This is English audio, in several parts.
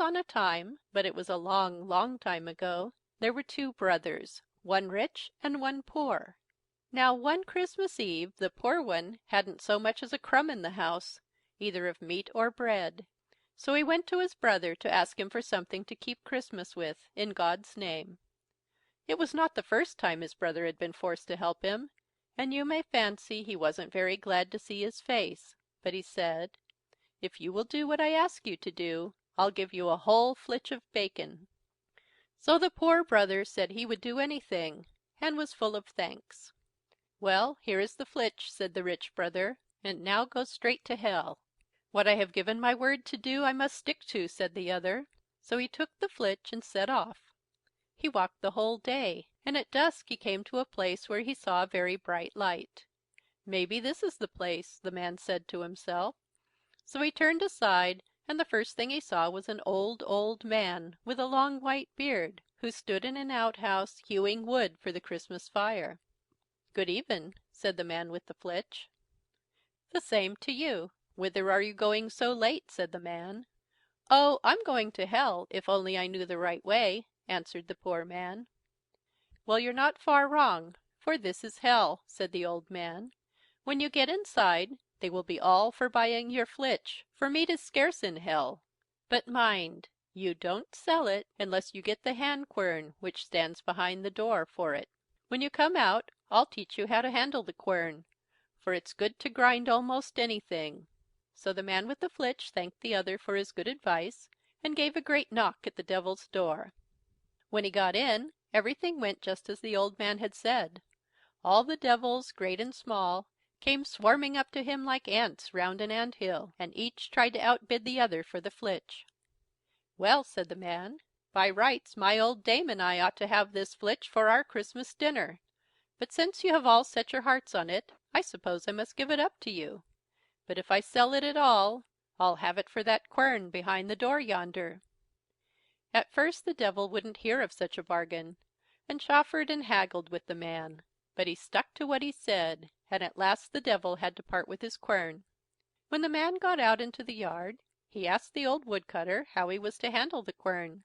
upon a time, but it was a long, long time ago, there were two brothers, one rich and one poor. Now one Christmas Eve the poor one hadn't so much as a crumb in the house, either of meat or bread. So he went to his brother to ask him for something to keep Christmas with, in God's name. It was not the first time his brother had been forced to help him, and you may fancy he wasn't very glad to see his face, but he said: "If you will do what I ask you to do, I'll give you a whole flitch of bacon." So the poor brother said he would do anything, and was full of thanks. "Well, here is the flitch," said the rich brother, "and now go straight to hell." "What I have given my word to do I must stick to," said the other. So he took the flitch and set off. He walked the whole day, and at dusk he came to a place where he saw a very bright light. "Maybe this is the place," the man said to himself. So he turned aside, and the first thing he saw was an old, old man, with a long white beard, who stood in an outhouse hewing wood for the Christmas fire. "Good even," said the man with the flitch. "The same to you. Whither are you going so late?" said the man. "Oh, I'm going to hell, if only I knew the right way," answered the poor man. "Well, you're not far wrong, for this is hell," said the old man. "When you get inside they will be all for buying your flitch, for meat is scarce in hell. But mind, you don't sell it unless you get the hand quern which stands behind the door for it. When you come out I'll teach you how to handle the quern, for it's good to grind almost anything." So the man with the flitch thanked the other for his good advice, and gave a great knock at the devil's door. When he got in, everything went just as the old man had said. All the devils, great and small, came swarming up to him like ants round an ant hill, and each tried to outbid the other for the flitch. "Well," said the man, "by rights my old dame and I ought to have this flitch for our Christmas dinner, but since you have all set your hearts on it, I suppose I must give it up to you. But if I sell it at all, I'll have it for that quern behind the door yonder." At first the devil wouldn't hear of such a bargain, and chaffered and haggled with the man, but he stuck to what he said, and at last the devil had to part with his quern. When the man got out into the yard, he asked the old woodcutter how he was to handle the quern,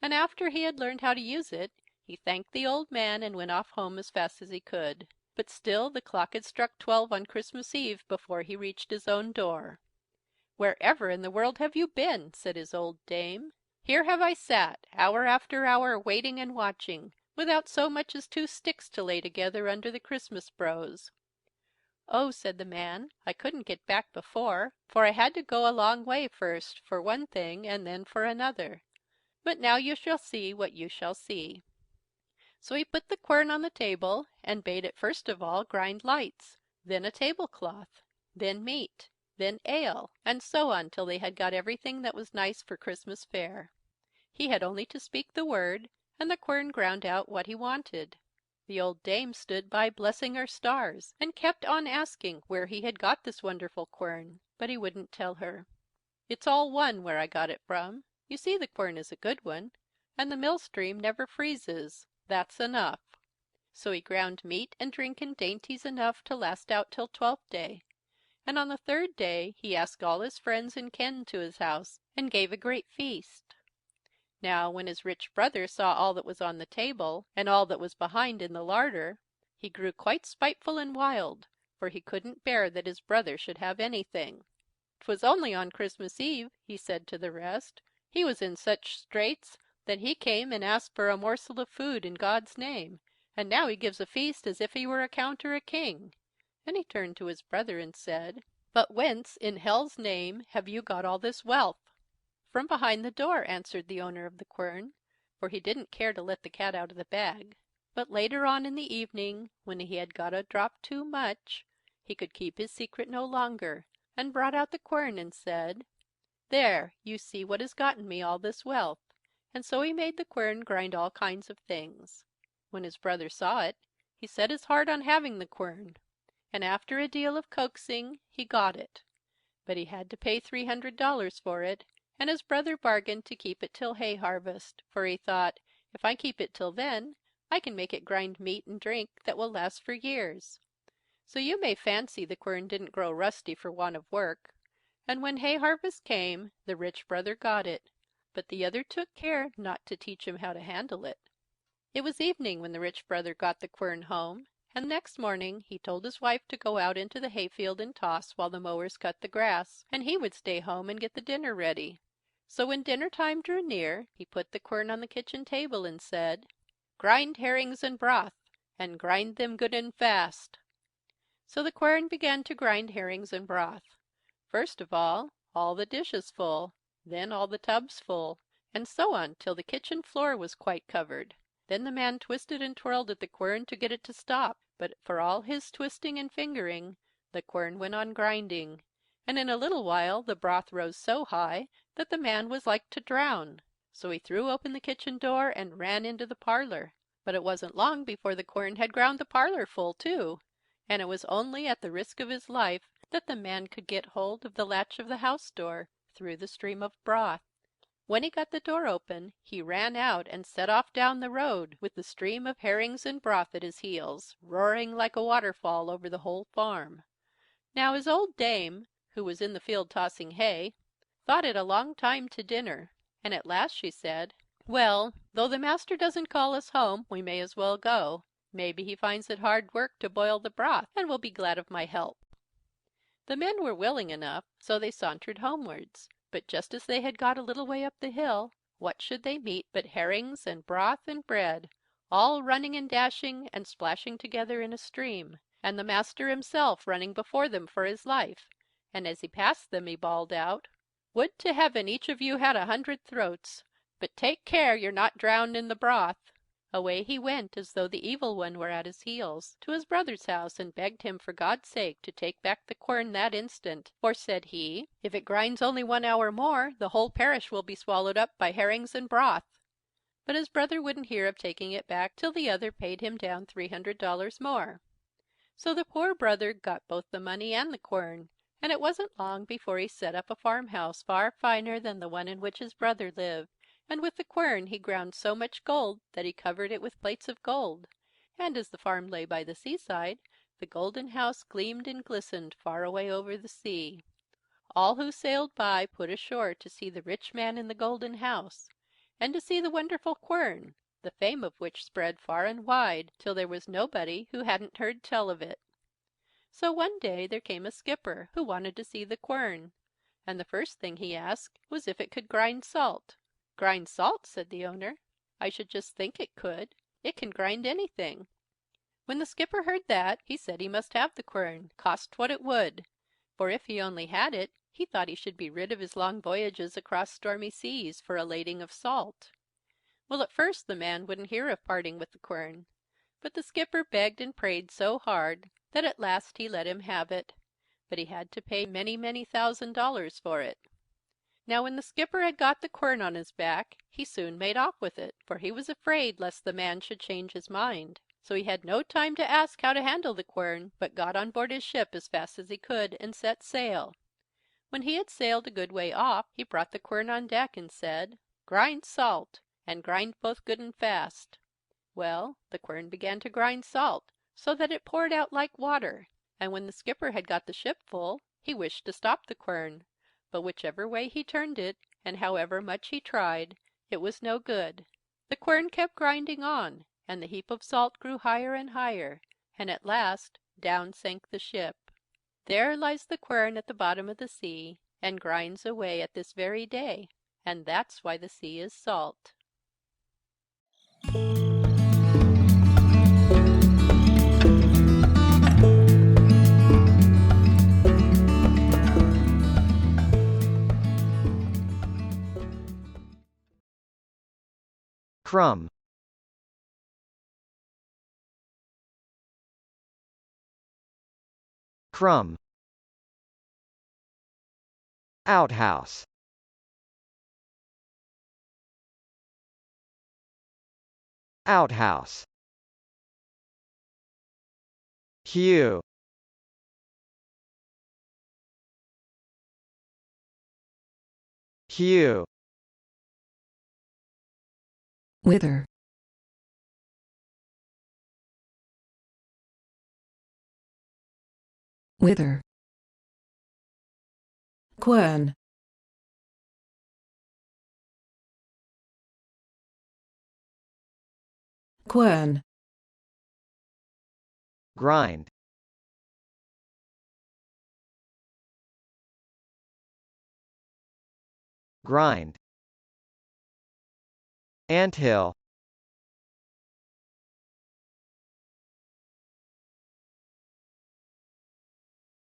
and after he had learned how to use it, he thanked the old man and went off home as fast as he could. But still the clock had struck 12 on Christmas Eve before he reached his own door. "Wherever in the world have you been?" said his old dame. "Here have I sat, hour after hour, waiting and watching, without so much as 2 sticks to lay together under the Christmas brose." "Oh," said the man, "I couldn't get back before, for I had to go a long way first for one thing and then for another. But now you shall see what you shall see." So he put the quern on the table, and bade it first of all grind lights, then a tablecloth, then meat, then ale, and so on till they had got everything that was nice for Christmas fare. He had only to speak the word, and the quern ground out what he wanted. The old dame stood by blessing her stars, and kept on asking where he had got this wonderful quern, but he wouldn't tell her. "It's all one where I got it from. You see the quern is a good one, and the mill stream never freezes. That's enough." So he ground meat and drink and dainties enough to last out till Twelfth Day, and on the 3rd day he asked all his friends and kin to his house, and gave a great feast. Now when his rich brother saw all that was on the table, and all that was behind in the larder, he grew quite spiteful and wild, for he couldn't bear that his brother should have anything. "'Twas only on Christmas Eve," he said to the rest, "he was in such straits that he came and asked for a morsel of food in God's name, and now he gives a feast as if he were a count or a king." And he turned to his brother and said: "But whence, in hell's name, have you got all this wealth?" "From behind the door," answered the owner of the quern, for he didn't care to let the cat out of the bag. But later on in the evening, when he had got a drop too much, he could keep his secret no longer, and brought out the quern and said: "There, you see what has gotten me all this wealth." And so he made the quern grind all kinds of things. When his brother saw it, he set his heart on having the quern, and after a deal of coaxing he got it. But he had to pay $300 for it, and his brother bargained to keep it till hay harvest, for he thought, "If I keep it till then, I can make it grind meat and drink that will last for years." So you may fancy the quern didn't grow rusty for want of work, and when hay harvest came the rich brother got it, but the other took care not to teach him how to handle it. It was evening when the rich brother got the quern home, and next morning he told his wife to go out into the hayfield and toss while the mowers cut the grass, and he would stay home and get the dinner ready. So when dinner time drew near, he put the quern on the kitchen table and said, "Grind herrings and broth, and grind them good and fast." So the quern began to grind herrings and broth. First of all the dishes full, then all the tubs full, and so on till the kitchen floor was quite covered. Then the man twisted and twirled at the quern to get it to stop, but for all his twisting and fingering, the quern went on grinding, and in a little while the broth rose so high that the man was like to drown. So he threw open the kitchen door and ran into the parlour. But it wasn't long before the quern had ground the parlour full too, and it was only at the risk of his life that the man could get hold of the latch of the house door through the stream of broth. When he got the door open, he ran out and set off down the road, with the stream of herrings and broth at his heels, roaring like a waterfall over the whole farm. Now his old dame, who was in the field tossing hay, thought it a long time to dinner, and at last she said, "Well, though the master doesn't call us home, we may as well go. Maybe he finds it hard work to boil the broth, and will be glad of my help." The men were willing enough, so they sauntered homewards. But just as they had got a little way up the hill, what should they meet but herrings and broth and bread, all running and dashing and splashing together in a stream, and the master himself running before them for his life, and as he passed them he bawled out, "Would to heaven each of you had 100 throats, but take care you're not drowned in the broth." Away he went, as though the evil one were at his heels, to his brother's house, and begged him for God's sake to take back the quern that instant, for, said he, "if it grinds only 1 hour more, the whole parish will be swallowed up by herrings and broth." But his brother wouldn't hear of taking it back till the other paid him down $300 more. So the poor brother got both the money and the quern, and it wasn't long before he set up a farmhouse far finer than the one in which his brother lived, and with the quern he ground so much gold that he covered it with plates of gold, and as the farm lay by the seaside, the golden house gleamed and glistened far away over the sea. All who sailed by put ashore to see the rich man in the golden house, and to see the wonderful quern, the fame of which spread far and wide, till there was nobody who hadn't heard tell of it. So one day there came a skipper who wanted to see the quern, and the first thing he asked was if it could grind salt. "Grind salt?" said the owner. "I should just think it could. It can grind anything." When the skipper heard that, he said he must have the quern, cost what it would, for if he only had it, he thought he should be rid of his long voyages across stormy seas for a lading of salt. Well, at first the man wouldn't hear of parting with the quern, but the skipper begged and prayed so hard that at last he let him have it, but he had to pay many, many $1,000 for it. Now when the skipper had got the quern on his back, he soon made off with it, for he was afraid lest the man should change his mind. So he had no time to ask how to handle the quern, but got on board his ship as fast as he could, and set sail. When he had sailed a good way off, he brought the quern on deck and said, "Grind salt, and grind both good and fast." Well, the quern began to grind salt, so that it poured out like water, and when the skipper had got the ship full, he wished to stop the quern, but whichever way he turned it, and however much he tried, it was no good. The quern kept grinding on, and the heap of salt grew higher and higher, and at last down sank the ship. There lies the quern at the bottom of the sea, and grinds away at this very day, and that's why the sea is salt. Crumb. Crumb. Outhouse. Outhouse. Hue. Hue. Wither. Wither. Quern. quern, grind, grind, anthill,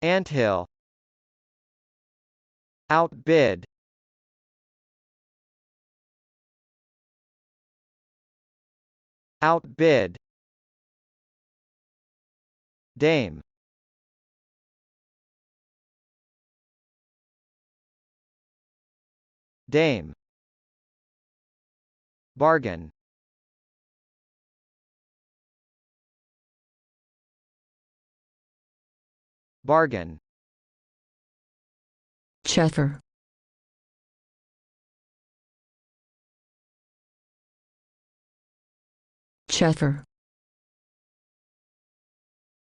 anthill, outbid, outbid, dame, dame, bargain, bargain, chaffer, chaffer,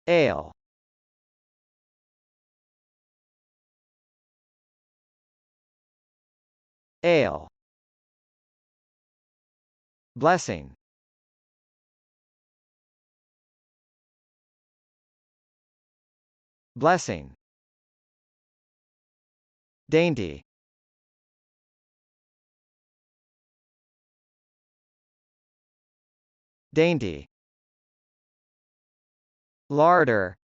ale, ale, blessing, blessing, dainty, dainty, larder,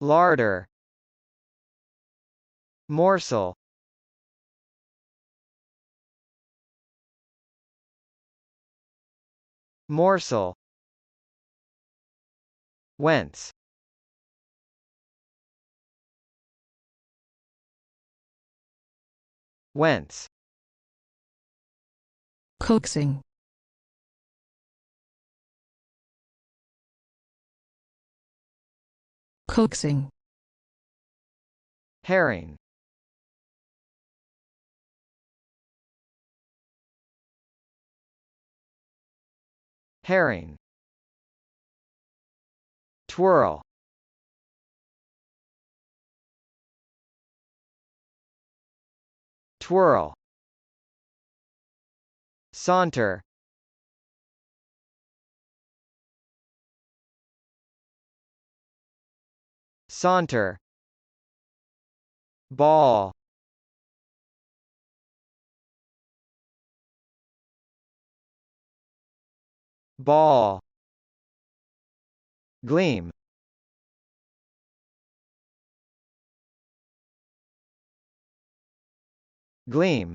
larder, morsel, morsel, whence, whence, coaxing, coaxing, herring, herring, twirl, twirl, saunter, saunter, ball, ball, gleam, gleam,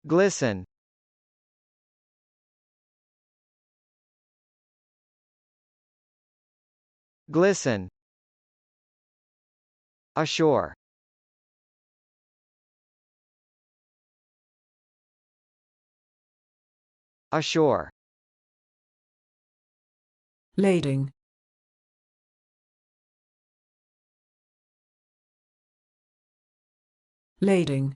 glisten, glisten, ashore, ashore, lading, lading,